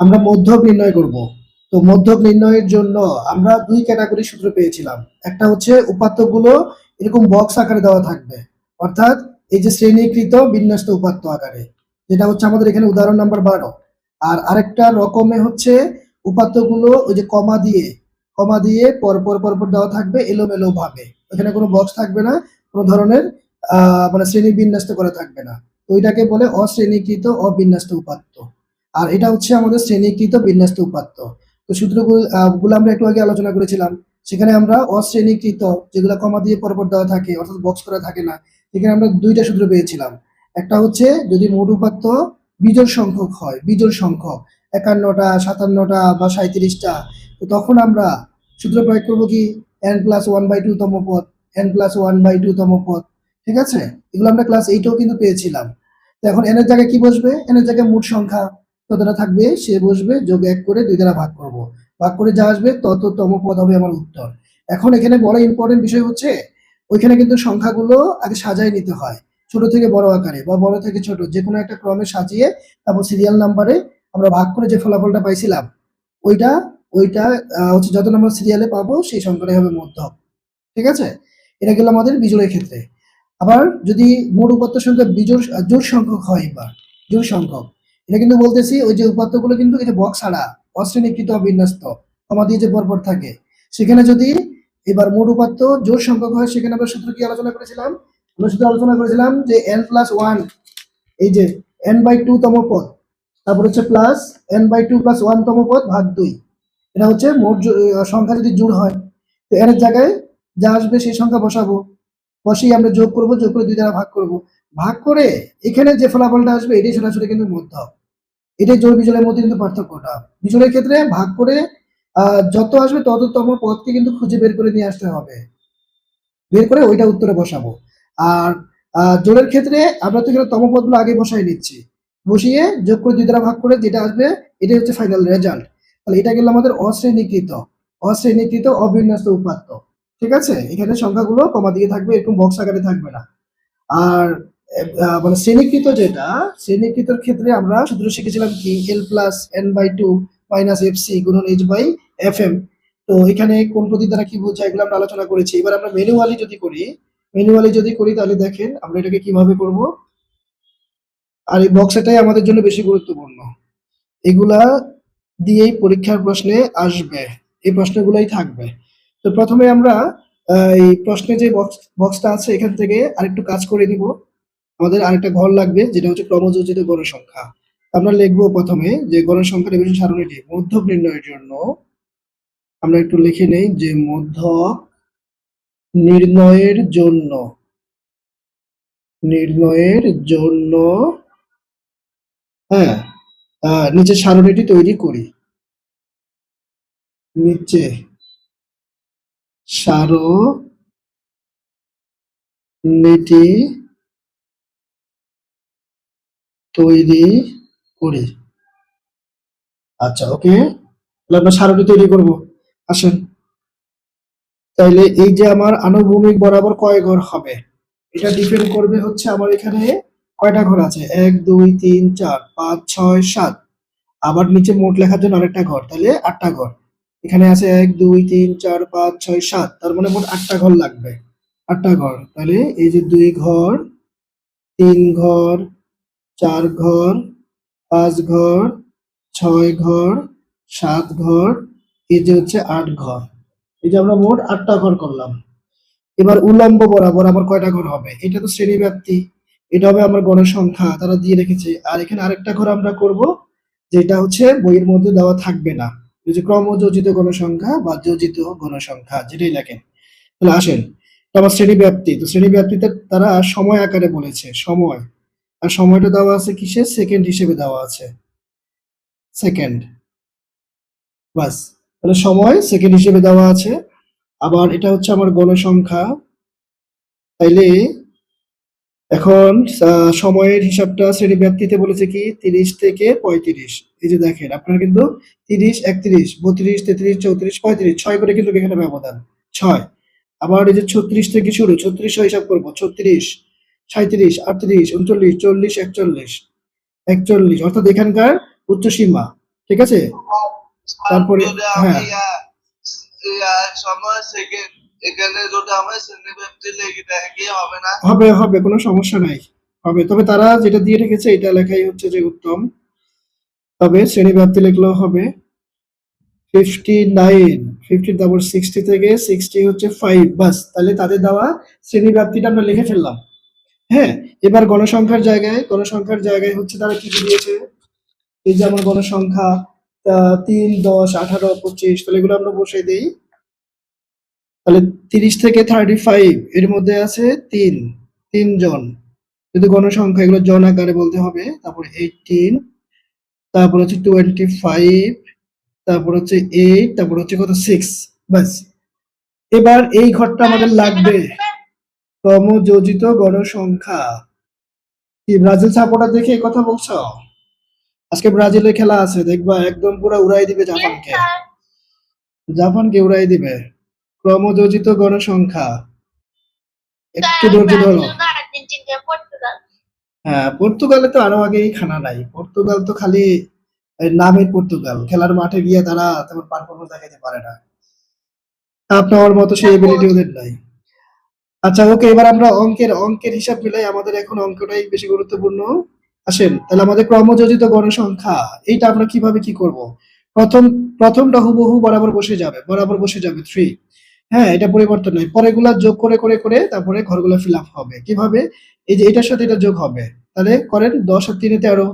আমরা মধ্যক নির্ণয় করব। তো মধ্যক নির্ণয়ের জন্য আমরা দুই ক্যাটাগরি সূত্র পেয়েছিলাম। একটা হচ্ছে উপাত্তগুলো এরকম বক্স আকারে দেওয়া থাকবে, অর্থাৎ এই যে শ্রেণীকৃত বিন্যস্ত উপাত্ত আকারে, যেটা হচ্ছে আমাদের এখানে উদাহরণ নাম্বার 12। আর আরেকটা রকমে হচ্ছে উপাত্তগুলো ওই যে কমা দিয়ে পরপর দেওয়া থাকবে এলোমেলো ভাবে, এখানে কোনো বক্স থাকবে না, কোনো ধরনের মানে শ্রেণী বিন্যস্ত করা থাকবে না। তো ওইটাকে বলে অশ্রেণীকৃত অবিন্যস্ত উপাত্ত। আর এটা হচ্ছে আমাদের শ্রেণীকৃত বিন্যস্ত উপাত্ত। তো সূত্রগুলো গুলো আমরা একটু আগে আলোচনা করেছিলাম। সেখানে আমরা অশ্রেণীকৃত, যেগুলো কমা দিয়ে পরপর দেওয়া থাকে অর্থাৎ বক্স করা থাকে না, সেখানে আমরা দুইটা সূত্র পেয়েছিলাম। একটা হচ্ছে যদি মোট উপাত্ত বিজোড় সংখ্যক হয়, বিজোড় সংখ্যক 51টা 57টা বা 37টা, তো তখন আমরা সূত্র প্রয়োগ করবো কি n+1/2 তম পদ, n+1/2 তম পদ। ঠিক আছে, এগুলো আমরা ক্লাস 8এও কিন্তু পেয়েছিলাম। তো এখন n এর জায়গায় কি বসবে? n এর জায়গায় মোট সংখ্যা যতটা থাকবে সে বসবে, যোগ 1 করে 2 দ্বারা ভাগ করব। ভাগ করে যা আসবে তততম পদ হবে আমার উত্তর। এখন এখানে বড় ইম্পর্টেন্ট বিষয় হচ্ছে ওইখানে কিন্তু সংখ্যাগুলো আগে সাজায় নিতে হয়, ছোট থেকে বড় আকারে বা বড় থেকে ছোট যে কোনো একটা ক্রমে সাজিয়ে তারপর সিরিয়াল নাম্বারে আমরা ভাগ করে যে ফলাফলটা পাইছিলাম ওইটা ওইটা হচ্ছে যত নম্বর সিরিয়ালে পাবো সেই সংখ্যাটাই হবে মধ্যক। ঠিক আছে, এটা গেল আমাদের বিজোড়ের ক্ষেত্রে। আবার যদি মোট উপাত্ত সংখ্যা জোড় সংখ্যক হয়, এবার জোড় সংখ্যক, এটা কিন্তু বলতেছি ওই যে উপাত্তগুলো কিন্তু এই যে বক্স ছাড়া অশ্রেণীকৃত বিন্যস্ত কমা দিয়ে যে পরপর থাকে, সেখানে যদি এবার মোট উপাত্ত জোড় সংখ্যক হয়, সেখানে আমরা সূত্র কি আলোচনা করেছিলাম? আমরা সূত্র আলোচনা করেছিলাম যে n+1, এই যে n/2 তম পদ, তারপর হচ্ছে প্লাস n/2 + 1 তম পদ ভাগ 2। এটা হচ্ছে মোট সংখ্যা যদি জোড় হয়, তো n এর জায়গায় যা আসবে সেই সংখ্যা বসাবো, বসেই আমরা যোগ করব, যোগ করে 2 দ্বারা ভাগ করব। ভাগ করে এখানে যে ফলাফলটা আসবে এটাই সরাসরি কিন্তু মধ্যক। এটাই জোড় বিজোড়ের মধ্যে কিন্তু পার্থক্যটা। বিজোড়ের ক্ষেত্রে ভাগ করে যত আসবে তততম পদকে কিন্তু খুঁজে বের করে নিয়ে আসতে হবে, বের করে ওইটা উত্তরে বসাবো। আর জোড়ের ক্ষেত্রে আমরা তো এখানে তম পদগুলো আগে বসাই নিচ্ছি, বসিয়ে যোগ করে 2 দ্বারা ভাগ করে যেটা আসবে এটাই হচ্ছে ফাইনাল রেজাল্ট। তাহলে এটা গেল আমাদের অশ্রেণীকৃত অবিন্যস্ত উপাত্ত। ঠিক আছে, এখানে সংখ্যাগুলো কমা দিয়ে থাকবে, এরকম বক্স আকারে থাকবে না। আর মানে শ্রেণীকৃত, যেটা শ্রেণীকৃতর ক্ষেত্রে আমরা সূত্র শিখেছিলাম কি l+n/2 - fc গুণন h/fm। তো এখানে কোন পদ্ধতি দ্বারা কি বোঝায় এগুলো আমরা আলোচনা করেছি। এবার আমরা ম্যানুয়ালি যদি করি তাহলে দেখেন আমরা এটাকে কিভাবে করব। আর এই বক্সটাই আমাদের জন্য বেশি গুরুত্বপূর্ণ, এগুলা দিয়েই পরীক্ষার প্রশ্নে আসবে, এই প্রশ্নগুলাই থাকবে। তো প্রথমে আমরা এই প্রশ্নে যে বক্সটা আছে এখান থেকে আরেকটু কাজ করে নিব। আমাদের আরেকটা ঘর লাগবে, যেটা হচ্ছে ক্রমযোজিত গণসংখ্যা। আমরা লিখবো প্রথমে যে গণসংখ্যা নির্বাচন সারণীটি মধ্যক নির্ণয়ের জন্য আমরা একটু লিখে নেই যে মধ্যক নির্ণয়ের জন্য হ্যাঁ নিচে সারণীটি তৈরি করি। নিচে সারণীটি তৈরি করি। আচ্ছা, ওকে, তাহলে আমরা সারণী তৈরি করব। আসেন, তাইলে এই যে আমার আনুভূমিক বরাবর কয় ঘর হবে এটা ডিপেন্ড করবে হচ্ছে আমার এখানে কয়টা ঘর আছে, 1 2 3 4 5 6 7। আবার নিচে মোট লেখার জন্য আরেকটা ঘর, তাহলে 8টা ঘর। এখানে আছে 1 2 3 4 5 6 7, তার মানে মোট 8টা ঘর লাগবে। 8টা ঘর, তাহলে এই যে 2 ঘর, 3 ঘর, 4 ঘর, 5 ঘর, 6 ঘর, 7 ঘর, এই যে হচ্ছে 8 ঘর। এই যে আমরা মোট 8টা ঘর করলাম। এবার উলম্ব বরাবর আমার কয়টা ঘর হবে, এটা তো শ্রেণী ব্যাপ্তি, এটা হবে আমার গণসংখ্যা তারা দিয়ে রেখেছে। আর এখানে আরেকটা ঘর আমরা করব, যেটা হচ্ছে বইয়ের মধ্যে দেওয়া থাকবে না, এই যে ক্রমযোজিত গণসংখ্যা বা যোজিত গণসংখ্যা যেটাই লেখেন। তাহলে আসেন, এটা আমার শ্রেণী ব্যাপ্তি। তো শ্রেণী ব্যাপ্তিতে তারা সময় আকারে বলেছে, সময়, আর সময়টা দেওয়া আছে কিসে, সেকেন্ড হিসেবে দেওয়া আছে, সেকেন্ড, বাস। তাহলে সময় সেকেন্ড হিসেবে দেওয়া আছে। আবার এটা হচ্ছে আমার গণসংখ্যা। তাইলে এখন সময়ের হিসাবটা শ্রেণী ব্যাপ্তিতে বলেছে কি 30 থেকে 35। এই যে দেখেন আপনারা কিন্তু 30 31 32 33 34 35 6 করে কিন্তু এখানে ব্যবধান 6। আবার এই যে 36 থেকে শুরু, 36 হিসাব করব, 36 37 38 39 40 41 41, অর্থাৎ এখানকার উচ্চ সীমা ঠিক আছে? তারপরে যদি হ্যাঁ আমি ইয়া সময় সেকেন্ড এখানে যদি আমার শ্রেণী ব্যাপ্তি লিখে দেয় কি হবে না? হবে হবে, কোনো সমস্যা নাই, হবে। তবে তারা যেটা দিয়ে রেখেছে এটা লেখাই হচ্ছে যে উত্তম। তবে শ্রেণী ব্যাপ্তি লিখলেও হবে। 59, 50 তারপর 60 থেকে 60 হচ্ছে 5, বাস। তাহলে তাদের দেওয়া শ্রেণী ব্যাপ্তিটা আমরা লিখে ফেললাম। হ্যাঁ, এবার গণসংখ্যার জায়গায় হচ্ছে তারা কি কি দিয়েছে। এই যে আমার গণসংখ্যা 3, 10, 18, 25, তাহলে এগুলো আমরা বসিয়ে দিই। তাহলে 30 থেকে 35 এর মধ্যে আছে 3 জন। যদি গণসংখ্যা এগুলো জন আকারে বলতে হবে। তারপর 18, তারপর হচ্ছে 25, তারপর হচ্ছে 8, তারপর হচ্ছে কত 6, বাস। এবার এই ঘরটা আমাদের লাগবে ক্রমযোজিত গণসংখ্যা। কি ব্রাজিল সাপোর্টার দেখে এই কথা বলছো? আজকে ব্রাজিলের খেলা আছে, দেখবা একদম পুরো উড়াই দিবে জাপানকে। জাপানকে উড়াই দিবে। ক্রমযোজিত গণসংখ্যা, একটু ধৈর্য ধরো। হ্যাঁ, পর্তুগালে তো আরো আগেই খানা নাই। পর্তুগাল তো খালি নামের পর্তুগাল, খেলার মাঠে গিয়ে তারা তেমন পারফরমেন্স দেখাতে পারে না। আপনার মতো সেই এবিলিটি ওদের নাই। আচ্ছা ওকে, এবার আমরা অঙ্কের হিসাব মিলাই। আমাদের এখন অঙ্কটাই বেশি গুরুত্বপূর্ণ। আসেন তাহলে আমাদের ক্রমযোজিত গণসংখ্যা এইটা আমরা কিভাবে কি করব। প্রথম প্রথমটা হুবহু বরাবর বসে যাবে 3। হ্যাঁ, এটা পরিবর্তন নাই। পরেগুলা যোগ করে করে করে তারপরে ঘরগুলো ফিল আপ হবে কিভাবে। এই যে এটার সাথে এটা যোগ হবে, তাহলে করেন 10 আর 3 13,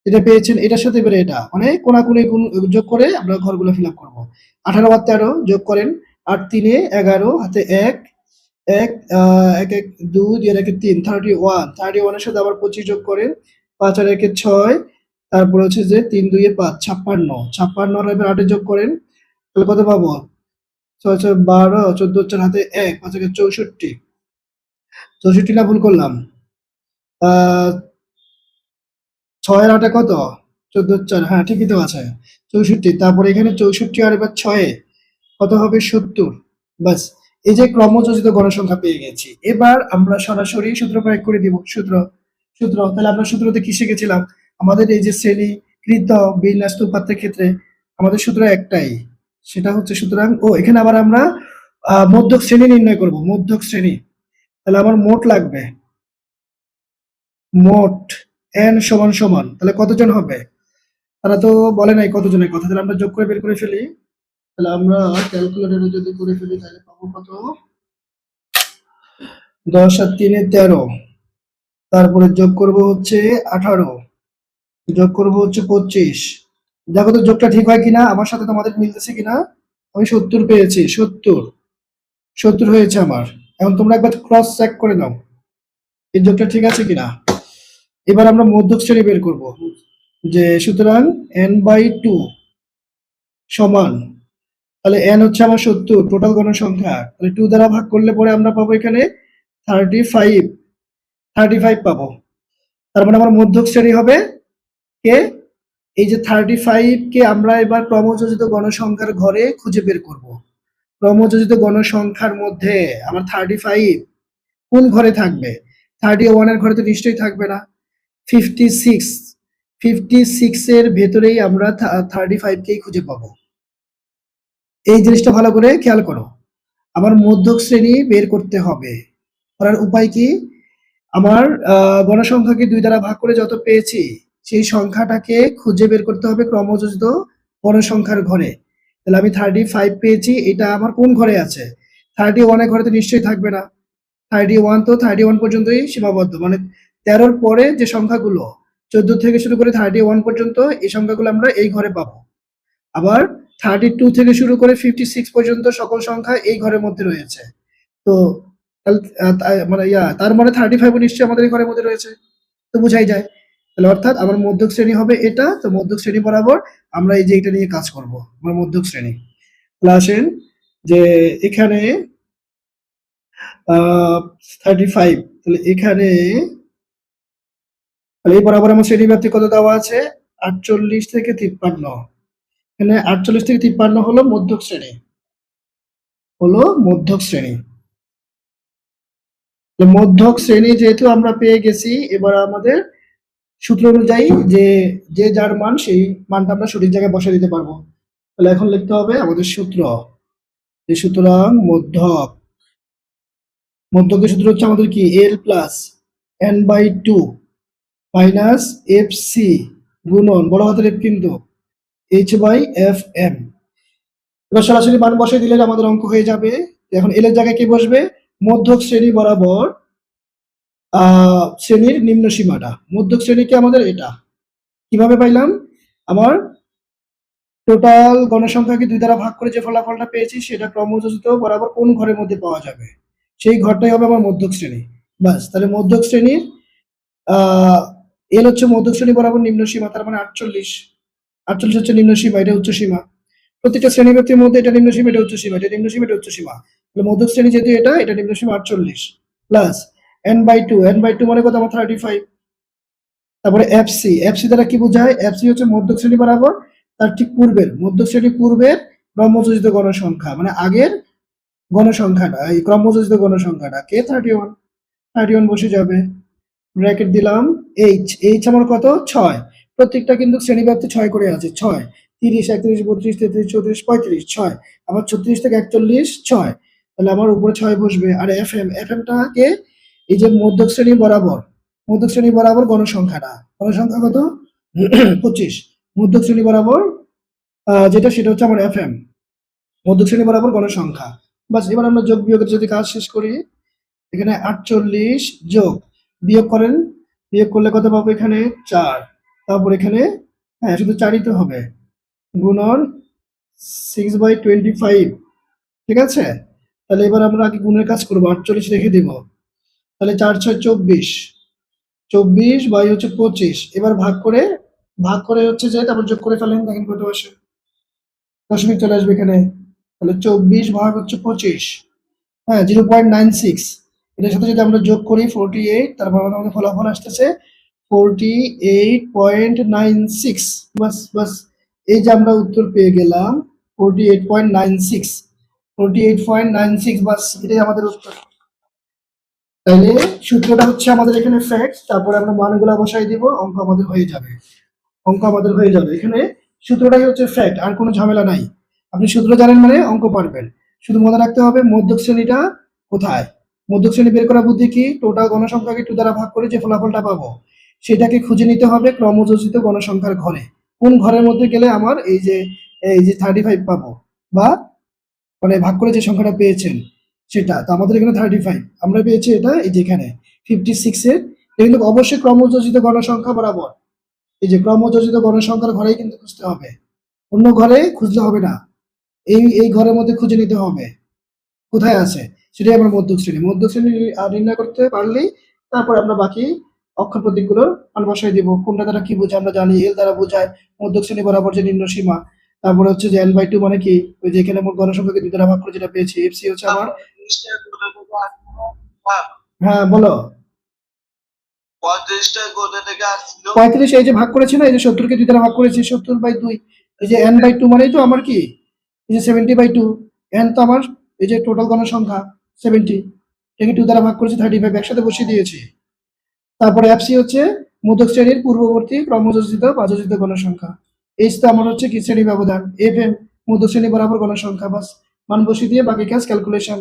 যেটা পেয়েছেন এটার সাথে এবারে এটা মানে কোনাকুনি যোগ করে আমরা ঘরগুলো ফিল আপ করবো। 18 আর 13 যোগ করেন, 8 3 11, হাতে 1 1 1 1 2 2 আর 1 3, 31 এর সাথে আবার 25 যোগ করেন, 5 আর 1 6, তারপর হচ্ছে যে 3 2 5, 56 আর এবার 8 যোগ করেন, তাহলে কত পাবো? 6 6 12, 14 4 হাতে 1, 5 1 64, 64 না ভুল করলাম? আহ 6 আর 8 কত? 14 4, হ্যাঁ ঠিকই তো আছে 64। তারপরে এখানে 64 আর এবার 6 কত হবে? 70, বাস। এই যে ক্রমযোজিত গণসংখ্যা পেয়ে গেছি। এবার আমরা সরাসরি সূত্র প্রয়োগ করে দিব। সূত্র তাহলে আমরা সূত্রতে কি শিখেছিলাম? আমাদের এই যে শ্রেণীকৃত বিন্যস্ত উপাত্তের ক্ষেত্রে আমাদের সূত্র একটাই, সেটা হচ্ছে সুতরাং এখানে আবার আমরা মধ্যক শ্রেণী নির্ণয় করব। মধ্যক শ্রেণী, তাহলে আমার মোট লাগবে। মোট n সমান সমান তাহলে কতজন হবে? তারা তো বলে নাই কতজনের কথা, তাহলে আমরা যোগ করে বের করে ফেলি। তাহলে আমরা ক্যালকুলেটরে যদি করে ফেলি তাহলে পাবো কত? 10 আর 3 13, তারপরে যোগ করব হচ্ছে 18, যোগ করব হচ্ছে 25। দেখো তো যোগটা ঠিক হয় কিনা, আমার সাথে তোমাদের মিলতেছে কিনা। আমি 70 পেয়েছি, 70 হয়েছে আমার। এখন তোমরা একবার ক্রস চেক করে নাও এই যোগটা ঠিক আছে কিনা। এবার আমরা মধ্যক শ্রেণী বের করব, যে সুতরাং n/2 সমান, তাহলে n হচ্ছে আমার 70 টোটাল গণসংখ্যা, তাহলে 2 দ্বারা ভাগ করলে পরে আমরা পাবো এখানে 35 পাবো। তার মানে আমার মধ্যক শ্রেণী হবে কে? এই যে 35 কে আমরা এবার ক্রমযোজিত গণসংখ্যার ঘরে খুঁজে বের করব। ক্রমযোজিত গণসংখ্যার মধ্যে আমার 35 কোন ঘরে থাকবে? 31 এর ঘরে তো নিশ্চয়ই থাকবে না। 56 এর ভেতরেই আমরা 35 কেই খুঁজে পাবো। এই জিনিসটা ভালো করে খেয়াল করো। আমার মধ্যক শ্রেণী বের করতে হবে। করার উপায় কি? আমার গণসংখ্যাকে 2 দ্বারা ভাগ করে যত পেয়েছি সেই সংখ্যাটাকে খুঁজে বের করতে হবে ক্রমযোজিত গণসংখ্যার ঘরে। তাহলে আমি 35 পেয়েছি, এটা আমার কোন ঘরে আছে? 31 এর ঘরে তো নিশ্চয়ই থাকবে না। 31 তো 31 পর্যন্তই সীমাবদ্ধ, মানে 13 পরে যে সংখ্যাগুলো 14 থেকে শুরু করে 31 পর্যন্ত এই সংখ্যাগুলো আমরা এই ঘরে পাবো। আবার 32 থেকে শুরু করে 56 পর্যন্ত সকল সংখ্যা এই ঘরের মধ্যে রয়েছে। তো তার মানে 35 নিশ্চয়ই আমাদের এই ঘরের মধ্যে রয়েছে, তো বুঝাই যায়। তাহলে অর্থাৎ আমার মধ্যক শ্রেণী হবে এটা। তো মধ্যক শ্রেণী বরাবর আমরা এই যে এটা নিয়ে কাজ করব, আমার মধ্যক শ্রেণী। তাহলে আসেন যে এখানে 35, তাহলে এখানে তাহলে এই বরাবর আমার শ্রেণী ব্যাপ্তি কত দেওয়া আছে? 48 থেকে 53। এখানে 48 থেকে 53 হলো মধ্যক শ্রেণী, মধ্যক শ্রেণী যেহেতু আমরা পেয়ে গেছি, এবার আমাদের সূত্র অনুযায়ী যে যে যার মান সেই মানটা আমরা সঠিক জায়গায় বসিয়ে দিতে পারবো। তাহলে এখন লিখতে হবে আমাদের সূত্র, যে সুতরাং মধ্যকের সূত্র হচ্ছে আমাদের কি L plus N by two minus F C গুণন বড় হাতের এফ কিন্তু এইচ বাই এফ এম। এবার সরাসরি মান বসিয়ে দিলে আমাদের অঙ্ক হয়ে যাবে। এখন এল এর জায়গায় কি বসবে? মধ্যক শ্রেণী বরাবর শ্রেণীর নিম্ন সীমাটা। মধ্যক শ্রেণী কি আমাদের এটা। কিভাবে পাইলাম? আমার টোটাল গণসংখ্যাকে 2 দ্বারা ভাগ করে যে ফলাফলটা পেয়েছি সেটা ক্রমযোজিত বরাবর কোন ঘরের মধ্যে পাওয়া যাবে, সেই ঘরটাই হবে আমার মধ্যক শ্রেণী। বাস, তাহলে মধ্যক শ্রেণীর এল হচ্ছে মধ্যক শ্রেণী বরাবর নিম্ন সীমা, তার মানে 48 হচ্ছে নিম্ন সীমা, এটা উচ্চ সীমা। প্রত্যেকটা শ্রেণীব্যক্তির মধ্যে এটা নিম্ন সীমা, এটা উচ্চ সীমা, এটা নিম্ন সীমা, এটা উচ্চ সীমা। তাহলে মধ্যক শ্রেণী যেহেতু এটা নিম্ন সীমা 48 প্লাস n/2 মানে কত? আমার 35। তারপরে এফসি দ্বারা কি বোঝায়? এফসি হচ্ছে মধ্যক শ্রেণী বরাবর তার ঠিক পূর্বের, মধ্যক শ্রেণী পূর্বের ক্রমযোজিত গণসংখ্যা, মানে আগের গণসংখ্যাটা, এই ক্রমযোজিত গণসংখ্যাটা কে 31 বসে যাবে। ব্র্যাকেট দিলাম এইচ আমার কত? 6। প্রত্যেকটা কিন্তু শ্রেণীব্যাপ্তি 6 করে আছে। 6 30 31 32 33 34 35 6, আবার 36 থেকে 41 6, তাহলে আমার উপরে 6 বসবে। আর এফএমটা কে? এই যে মধ্যক শ্রেণী বরাবর গণসংখ্যাটা, গণসংখ্যা কত? 25। মধ্যক শ্রেণী বরাবর যেটা সেটা হচ্ছে আমার এফএম, মধ্যক শ্রেণী বরাবর গণসংখ্যা। বাস, এবার আমরা যোগ বিয়োগের যদি কাজ শেষ করি, এখানে 48 যোগ বিয়োগ করেন, বিয়োগ করলে কত পাবো? এখানে 4, তারপর এখানে হ্যাঁ শুধু 4ই তো হবে, গুণন 6/25। ঠিক আছে, তাহলে এবার আমরা আগে গুণের কাজ করবো। 48 রেখে দিব, তাহলে 4 6 24, 24 বাই হচ্ছে 25। এবার ভাগ করে হচ্ছে যে তারপর যোগ করে ফেলেন, দেখেন কত আসে। দশমিক চলে আসবে এখানে, তাহলে 24 ভাগ হচ্ছে 25, হ্যাঁ 0.96। এটার সাথে যদি আমরা যোগ করি 48, তারপর আমাদের ফলাফল আসতেছে 48.96। বাস, এই যে আমরা উত্তর পেয়ে গেলাম 48.96। বাস, এটাই আমাদের উত্তর। তাইলে সূত্রটা হচ্ছে আমাদের এখানে ফ্যাক্ট, তারপরে আমরা মানগুলো বসাই দিব, অঙ্ক আমাদের হয়ে যাবে। এখানে সূত্রটাই হচ্ছে ফ্যাক্ট, আর কোনো ঝামেলা নাই। আপনি সূত্র জানেন মানে অঙ্ক পারবেন। শুধু মনে রাখতে হবে মধ্যক শ্রেণীটা কোথায়। মধ্যক শ্রেণী বের করা বুদ্ধি কি? টোটাল গণসংখ্যাকে 2 দ্বারা ভাগ করে যে ফলাফলটা পাবো সেটাকে খুঁজে নিতে হবে ক্রমযোজিত গণসংখ্যার ঘরে। কোন ঘরের মধ্যে গেলে আমার এই যে 35 পাবো, বা মানে ভাগ করে যে সংখ্যাটা পেয়েছেন সেটা। তো আমাদের এখানে 35 আমরা পেয়েছি, এটা এই যে এখানে 56 এর। কিন্তু অবশ্যই ক্রমযোজিত গণসংখ্যা বরাবর, এই যে ক্রমযোজিত গণসংখ্যার ঘরেই কিন্তু খুঁজতে হবে, অন্য ঘরে খুঁজলে হবে না। এই ঘরের মধ্যে খুঁজে নিতে হবে কোথায় আছে, সেটাই আমার মধ্যক শ্রেণী। নির্ণয় করতে পারলেই তারপর আমরা বাকি অক্ষর প্রতীকগুলোর মান বসাই দিব। কোনটা দ্বারা কি বোঝায় আমরা জানি, এল দ্বারা বোঝায় মধ্যক শ্রেণী বরাবর যে নিম্ন সীমা। তারপরে হচ্ছে যে n/2 মানে কি? ওই যে এখানে মোট গণসংখ্যাকে 2 দ্বারা ভাগ করে যেটা পেয়েছি। এফসি হচ্ছে আমার, হ্যাঁ বলো। 35টা কোথা থেকে আসছিল? 35 এই যে ভাগ করেছি না, এই যে 70 কে 2 দ্বারা ভাগ করেছি, 70/2। এই যে n/2 মানেই তো আমার কি? এই যে 70/2। n তো আমার এই যে টোটাল গণসংখ্যা 70, এটাকে 2 দ্বারা ভাগ করেছি 35, একসাথে বসিয়ে দিয়েছি। তারপরে এফসি হচ্ছে মধ্যক শ্রেণীর পূর্ববর্তী ক্রমযোজিত বা যোজিত গণসংখ্যা। এইচ তো আমার হচ্ছে কি শ্রেণী ব্যবধান। এফএম মধ্যক শ্রেণী বরাবর গণসংখ্যা। বাস, মান বসিয়ে দিয়ে বাকি কাজ ক্যালকুলেশন।